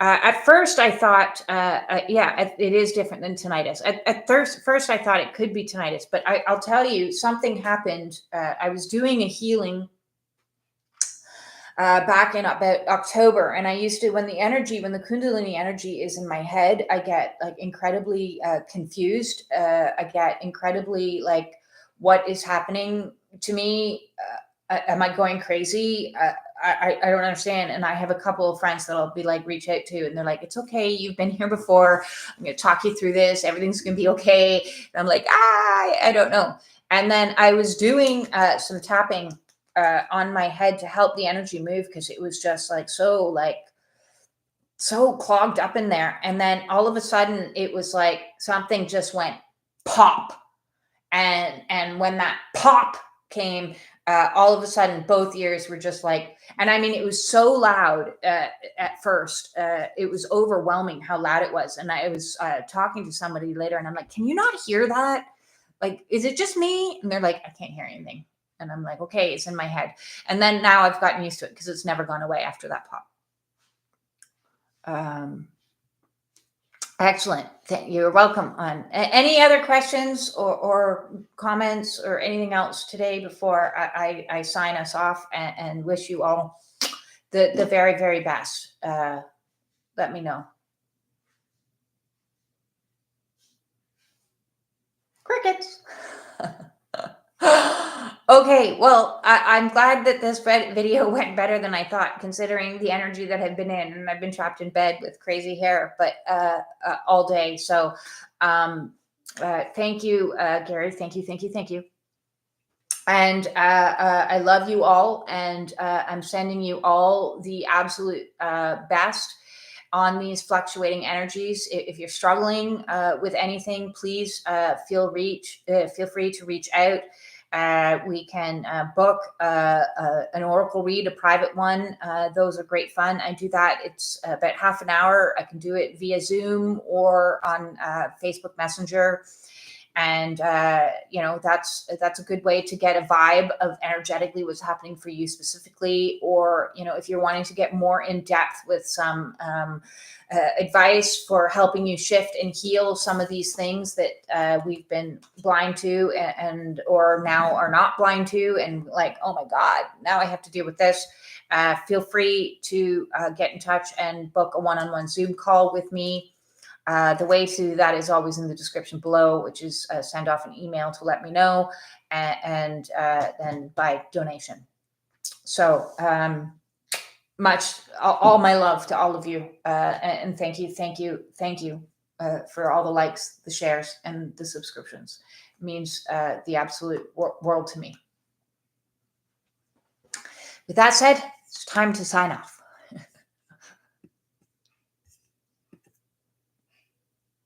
At first, I thought, it is different than tinnitus. At first, I thought it could be tinnitus, but I'll tell you, something happened. I was doing a healing back in about October, and I used to, when the Kundalini energy is in my head, I get like incredibly confused. I get incredibly like, what is happening to me? Am I going crazy? I don't understand. And I have a couple of friends that I'll be like, reach out to, and they're like, it's okay. You've been here before. I'm going to talk you through this. Everything's going to be okay. And I'm like, I don't know. And then I was doing some tapping on my head to help the energy move, because it was just so clogged up in there. And then all of a sudden it was like something just went pop. And when that pop came, all of a sudden, both ears were just like, and I mean, it was so loud at first. It was overwhelming how loud it was. And I was talking to somebody later, and I'm like, can you not hear that? Like, is it just me? And they're like, I can't hear anything. And I'm like, okay, it's in my head. And then now I've gotten used to it because it's never gone away after that pop. Excellent. You're welcome. On any other questions or comments or anything else today before I sign us off and wish you all the very, very best. Let me know. Crickets. Okay, well, I'm glad that this video went better than I thought, considering the energy that I've been in, and I've been trapped in bed with crazy hair, but all day. So, thank you, Gary. Thank you. And I love you all, and I'm sending you all the absolute best on these fluctuating energies. If you're struggling with anything, please feel free to reach out. We can book an oracle read, a private one. Those are great fun. I do that. It's about half an hour. I can do it via Zoom or on Facebook Messenger. And, that's a good way to get a vibe of energetically what's happening for you specifically. Or, if you're wanting to get more in depth with some advice for helping you shift and heal some of these things that we've been blind to or now are not blind to, and like, oh my God, now I have to deal with this. Feel free to get in touch and book a one-on-one Zoom call with me. The way to do that is always in the description below, which is send off an email to let me know, and then by donation. So all my love to all of you, and thank you for all the likes, the shares, and the subscriptions. It means the absolute world to me. With that said, it's time to sign off.